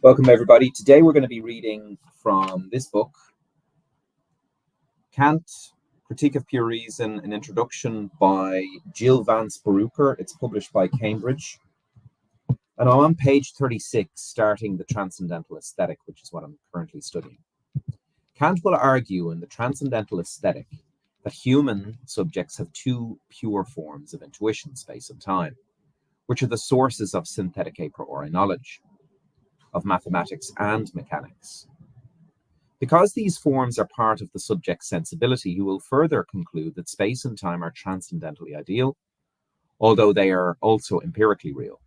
Welcome, everybody. Today we're going to be reading from this book, Kant, Critique of Pure Reason, an introduction by Jill Vance Barucher. It's published by Cambridge. And I'm on page 36, starting the Transcendental Aesthetic, which is what I'm currently studying. Kant will argue in the Transcendental Aesthetic that human subjects have two pure forms of intuition, space and time, which are the sources of synthetic a priori knowledge, of mathematics and mechanics. Because these forms are part of the subject's sensibility, he will further conclude that space and time are transcendentally ideal, although they are also empirically real.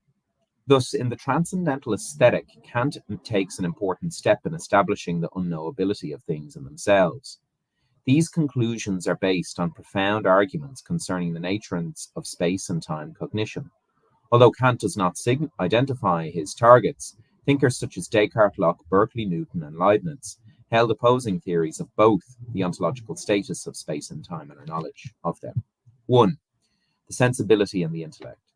Thus, in the Transcendental Aesthetic, Kant takes an important step in establishing the unknowability of things in themselves. These conclusions are based on profound arguments concerning the nature of space and time cognition. Although Kant does not identify his targets, thinkers such as Descartes, Locke, Berkeley, Newton, and Leibniz held opposing theories of both the ontological status of space and time and our knowledge of them. 1. The sensibility and the intellect.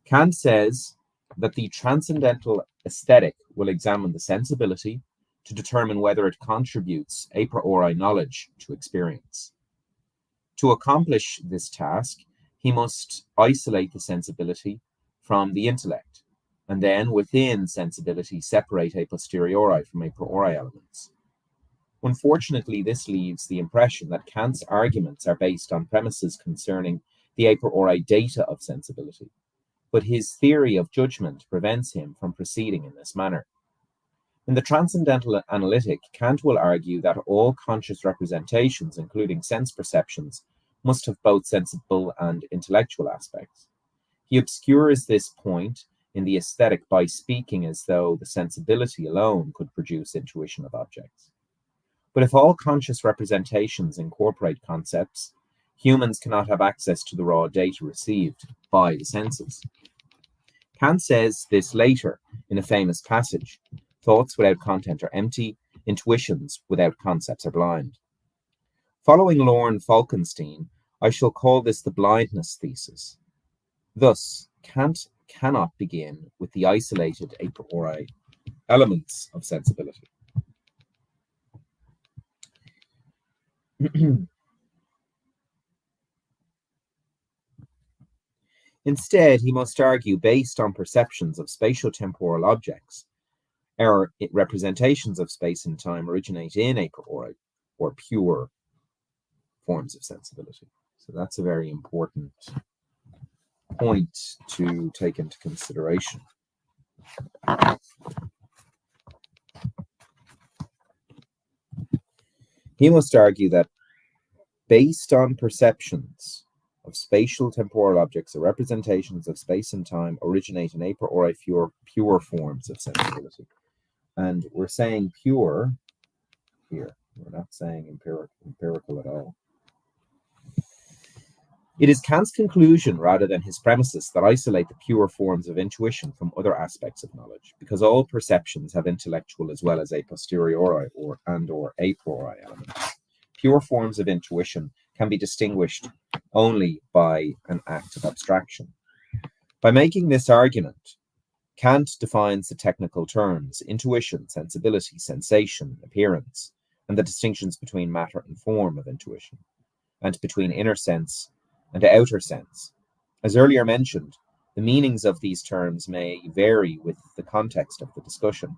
Kant says that the Transcendental Aesthetic will examine the sensibility to determine whether it contributes a priori knowledge to experience. To accomplish this task, he must isolate the sensibility from the intellect, and then within sensibility separate a posteriori from a priori elements. Unfortunately, this leaves the impression that Kant's arguments are based on premises concerning the a priori data of sensibility, but his theory of judgment prevents him from proceeding in this manner. In the Transcendental Analytic, Kant will argue that all conscious representations, including sense perceptions, must have both sensible and intellectual aspects. He obscures this point in the aesthetic by speaking as though the sensibility alone could produce intuition of objects. But if all conscious representations incorporate concepts, humans cannot have access to the raw data received by the senses. Kant says this later in a famous passage: thoughts without content are empty, intuitions without concepts are blind. Following Lorne Falkenstein, I shall call this the blindness thesis. Thus, Kant cannot begin with the isolated a priori elements of sensibility. Instead, he must argue based on perceptions of spatio-temporal objects. Our representations of space and time originate in a priori or pure forms of sensibility. So that's a very important point to take into consideration. He must argue that based on perceptions of spatial temporal objects, the representations of space and time originate in a priori pure forms of sensibility. And we're saying pure here. We're not saying empirical at all. It is Kant's conclusion rather than his premises that isolate the pure forms of intuition from other aspects of knowledge, because all perceptions have intellectual as well as a posteriori or a priori elements. Pure forms of intuition can be distinguished only by an act of abstraction. By making this argument, Kant defines the technical terms intuition, sensibility, sensation, appearance, and the distinctions between matter and form of intuition, and between inner sense and outer sense. As earlier mentioned, the meanings of these terms may vary with the context of the discussion.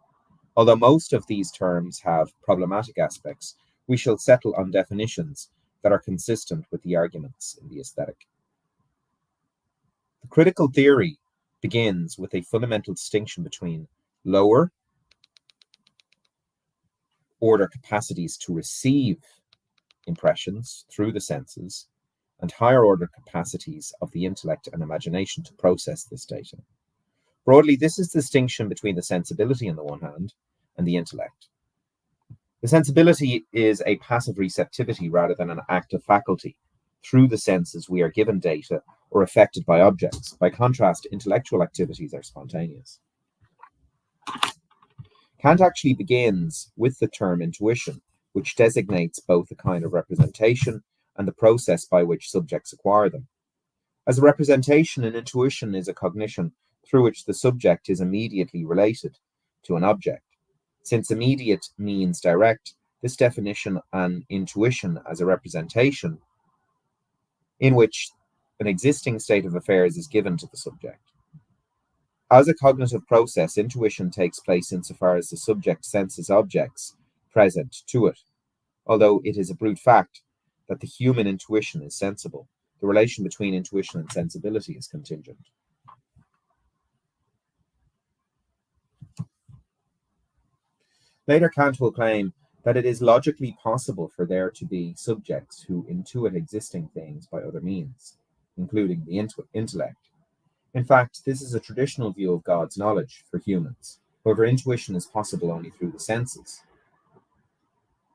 Although most of these terms have problematic aspects, we shall settle on definitions that are consistent with the arguments in the aesthetic. The critical theory begins with a fundamental distinction between lower order capacities to receive impressions through the senses and higher order capacities of the intellect and imagination to process this data. Broadly, this is the distinction between the sensibility on the one hand and the intellect. The sensibility is a passive receptivity rather than an active faculty. Through the senses, we are given data or affected by objects. By contrast, intellectual activities are spontaneous. Kant actually begins with the term intuition, which designates both the kind of representation and the process by which subjects acquire them. As a representation, an intuition is a cognition through which the subject is immediately related to an object. Since immediate means direct, this definition an intuition as a representation in which an existing state of affairs is given to the subject. As a cognitive process, intuition takes place insofar as the subject senses objects present to it, although it is a brute fact that the human intuition is sensible. The relation between intuition and sensibility is contingent. Later, Kant will claim that it is logically possible for there to be subjects who intuit existing things by other means, including the intellect. In fact, this is a traditional view of God's knowledge for humans. However, intuition is possible only through the senses.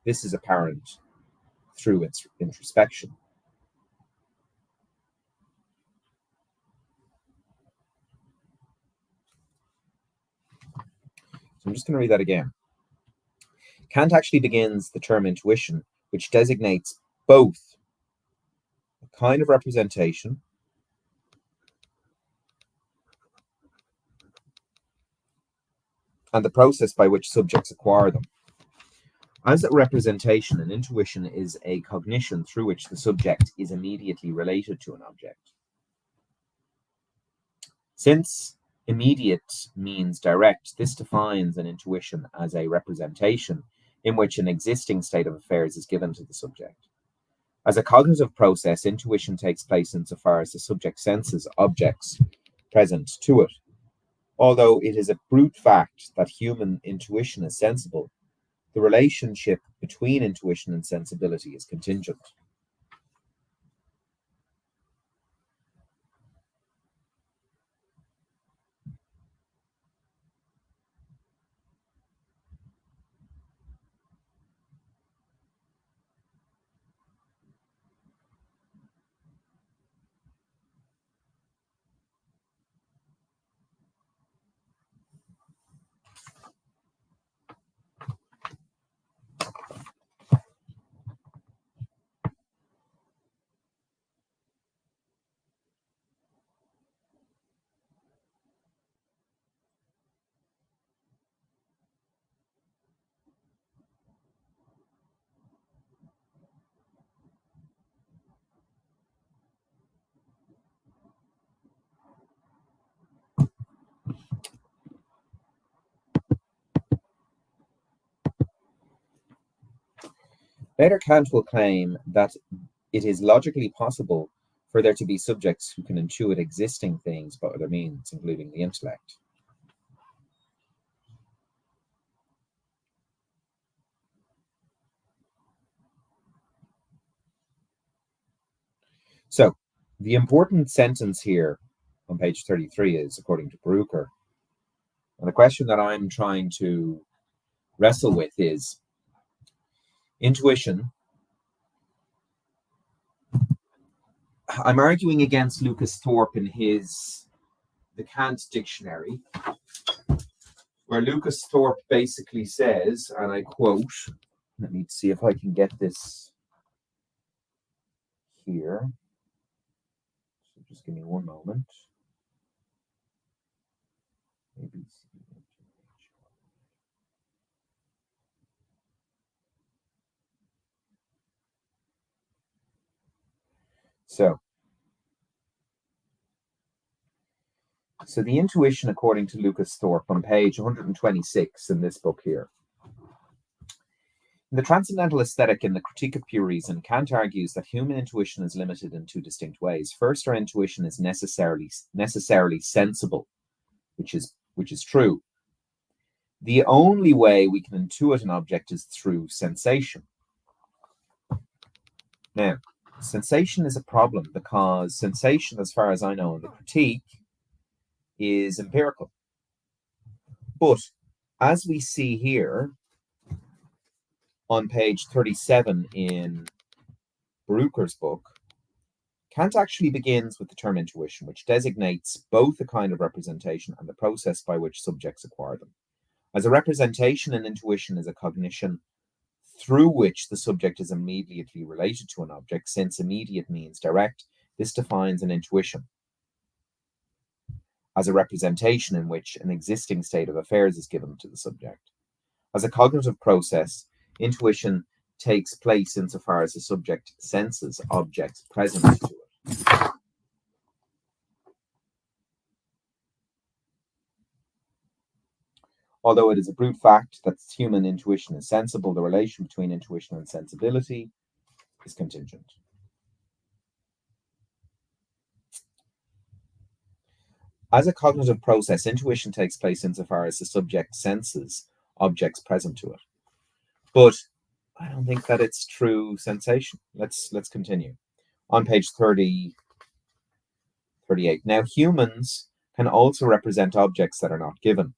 This is apparent through its introspection. So I'm just going to read that again. Kant actually begins the term intuition, which designates both a kind of representation and the process by which subjects acquire them. As a representation, an intuition is a cognition through which the subject is immediately related to an object. Since immediate means direct, this defines an intuition as a representation in which an existing state of affairs is given to the subject. As a cognitive process, intuition takes place insofar as the subject senses objects present to it. Although it is a brute fact that human intuition is sensible, the relationship between intuition and sensibility is contingent. Later, Kant will claim that it is logically possible for there to be subjects who can intuit existing things by other means, including the intellect. So, the important sentence here on page 33 is, according to Brucker, and the question that I'm trying to wrestle with is intuition. I'm arguing against Lucas Thorpe in the Kant dictionary, where Lucas Thorpe basically says, and I quote, let me see if I can get this here. So just give me one moment. Maybe. So the intuition, according to Lucas Thorpe, on page 126 in this book here. In the Transcendental Aesthetic in the Critique of Pure Reason, Kant argues that human intuition is limited in two distinct ways. First, our intuition is necessarily sensible, which is true. The only way we can intuit an object is through sensation. Now, sensation is a problem because sensation, as far as I know in the critique, is empirical. But as we see here on page 37 in Brucker's book, Kant actually begins with the term intuition, which designates both a kind of representation and the process by which subjects acquire them. As a representation, an intuition is a cognition through which the subject is immediately related to an object. Since immediate means direct, this defines an intuition as a representation in which an existing state of affairs is given to the subject. As a cognitive process, intuition takes place insofar as the subject senses objects present to it. Although it is a brute fact that human intuition is sensible, the relation between intuition and sensibility is contingent. As a cognitive process, intuition takes place insofar as the subject senses objects present to it. But I don't think that it's true sensation. Let's continue. On page 38. Now, humans can also represent objects that are not given.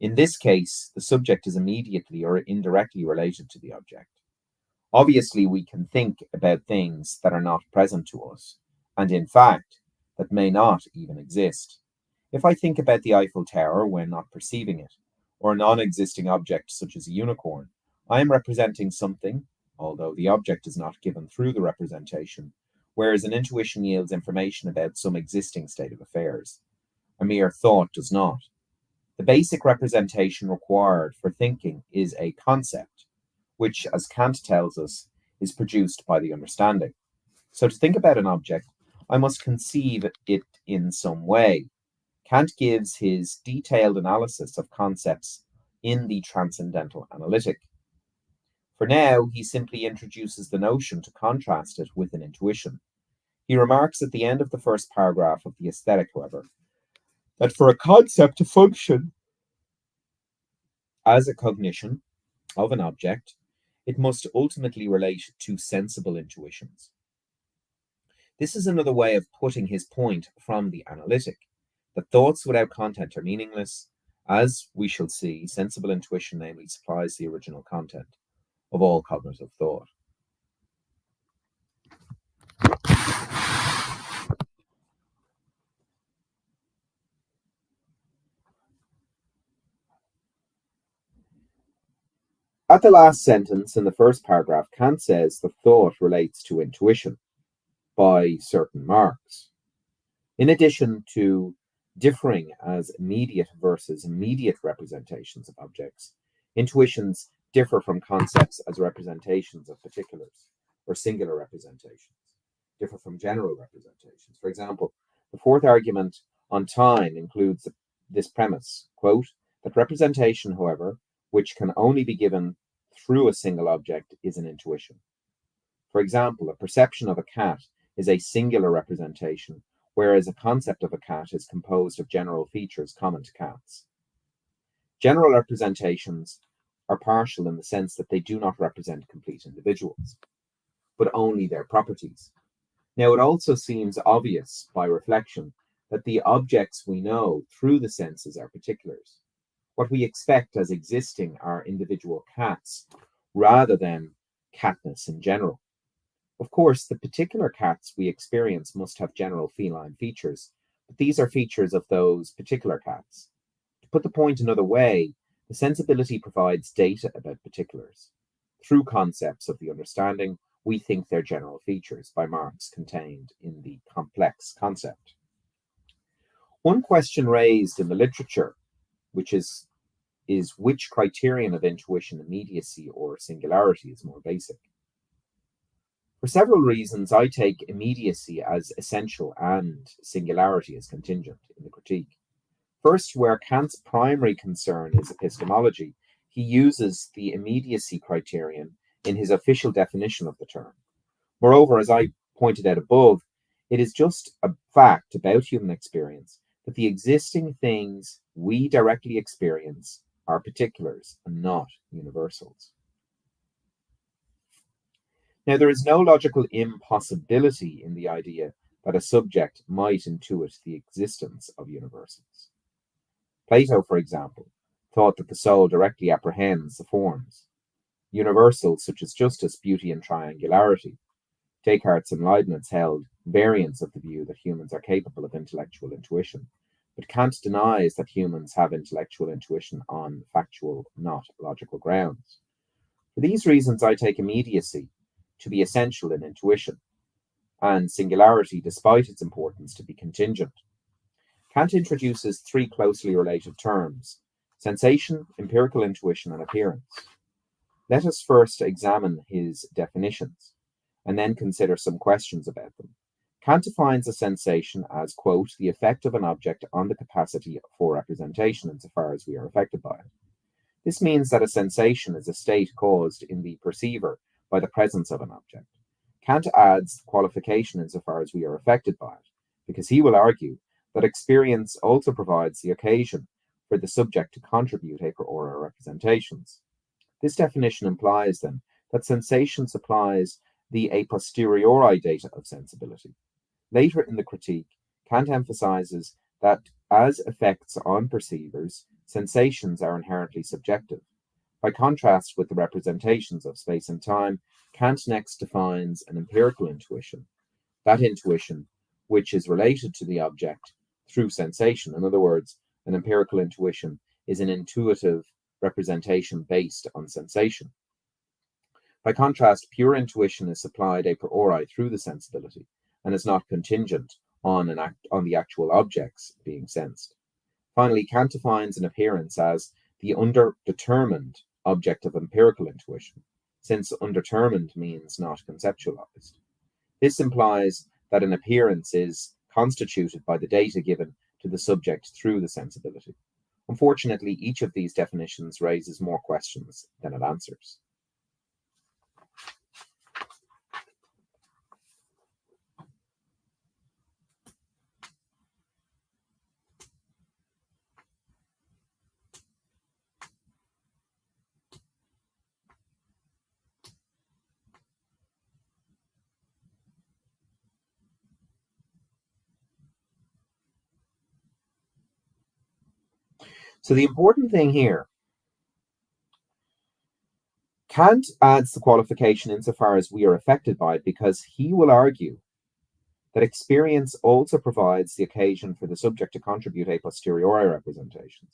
In this case, the subject is immediately or indirectly related to the object. Obviously, we can think about things that are not present to us, and in fact, that may not even exist. If I think about the Eiffel Tower when not perceiving it, or a non-existing object such as a unicorn, I am representing something, although the object is not given through the representation, whereas an intuition yields information about some existing state of affairs. A mere thought does not. The basic representation required for thinking is a concept, which, as Kant tells us, is produced by the understanding. So to think about an object, I must conceive it in some way. Kant gives his detailed analysis of concepts in the Transcendental Analytic. For now, he simply introduces the notion to contrast it with an intuition. He remarks at the end of the first paragraph of the Aesthetic, however, that for a concept to function as a cognition of an object, it must ultimately relate to sensible intuitions. This is another way of putting his point from the analytic, that thoughts without content are meaningless. As we shall see, sensible intuition namely supplies the original content of all cognitive thought. At the last sentence in the first paragraph, Kant says the thought relates to intuition by certain marks. In addition to differing as immediate versus immediate representations of objects, intuitions differ from concepts as representations of particulars, or singular representations, differ from general representations. For example, the fourth argument on time includes this premise, quote, that representation, however, which can only be given through a single object is an intuition. For example, a perception of a cat is a singular representation, whereas a concept of a cat is composed of general features common to cats. General representations are partial in the sense that they do not represent complete individuals, but only their properties. Now, it also seems obvious by reflection that the objects we know through the senses are particulars. What we expect as existing are individual cats rather than catness in general. Of course, the particular cats we experience must have general feline features, but these are features of those particular cats. To put the point another way, the sensibility provides data about particulars. Through concepts of the understanding, we think they're general features by marks contained in the complex concept. One question raised in the literature, which is which criterion of intuition, immediacy or singularity, is more basic? For several reasons, I take immediacy as essential and singularity as contingent in the critique. First, where Kant's primary concern is epistemology, he uses the immediacy criterion in his official definition of the term. Moreover, as I pointed out above, it is just a fact about human experience that the existing things we directly experience are particulars and not universals. Now, there is no logical impossibility in the idea that a subject might intuit the existence of universals. Plato, for example, thought that the soul directly apprehends the forms. Universals such as justice, beauty, and triangularity. Descartes and Leibniz held variants of the view that humans are capable of intellectual intuition, but Kant denies that humans have intellectual intuition on factual, not logical grounds. For these reasons, I take immediacy to be essential in intuition, and singularity, despite its importance, to be contingent. Kant introduces three closely related terms: Sensation, empirical intuition, and appearance. Let us first examine his definitions, and then consider some questions about them. Kant defines a sensation as, quote, the effect of an object on the capacity for representation insofar as we are affected by it. This means that a sensation is a state caused in the perceiver by the presence of an object. Kant adds the qualification insofar as we are affected by it, because he will argue that experience also provides the occasion for the subject to contribute a priori representations. This definition implies, then, that sensation supplies the a posteriori data of sensibility. Later in the critique, Kant emphasizes that as effects on perceivers, sensations are inherently subjective. By contrast with the representations of space and time, Kant next defines an empirical intuition, that intuition which is related to the object through sensation. In other words, an empirical intuition is an intuitive representation based on sensation. By contrast, pure intuition is supplied a priori through the sensibility and is not contingent on the actual objects being sensed. Finally, Kant defines an appearance as the underdetermined object of empirical intuition, since undetermined means not conceptualized. This implies that an appearance is constituted by the data given to the subject through the sensibility. Unfortunately, each of these definitions raises more questions than it answers. So the important thing here, Kant adds the qualification insofar as we are affected by it because he will argue that experience also provides the occasion for the subject to contribute a posteriori representations.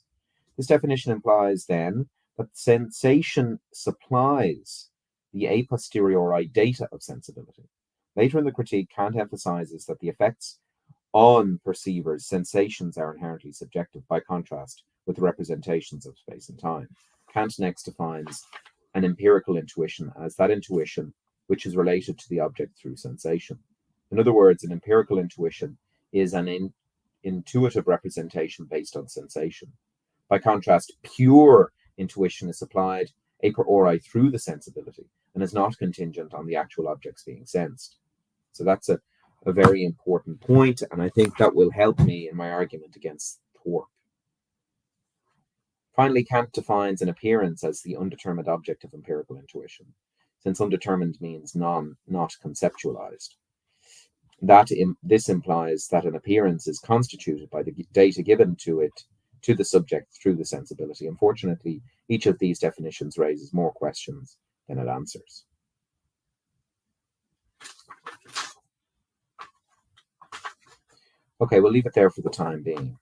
This definition implies then that sensation supplies the a posteriori data of sensibility. Later in the critique, Kant emphasizes that the effects on perceivers, sensations are inherently subjective by contrast with the representations of space and time. Kant next defines an empirical intuition as that intuition which is related to the object through sensation. In other words, an empirical intuition is an intuitive representation based on sensation. By contrast, pure intuition is supplied a priori through the sensibility and is not contingent on the actual objects being sensed. So that's a very important point, and I think that will help me in my argument against Thorpe. Finally, Kant defines an appearance as the undetermined object of empirical intuition, since undetermined means not conceptualized. This implies that an appearance is constituted by the data given to the subject through the sensibility. Unfortunately, each of these definitions raises more questions than it answers. Okay, we'll leave it there for the time being.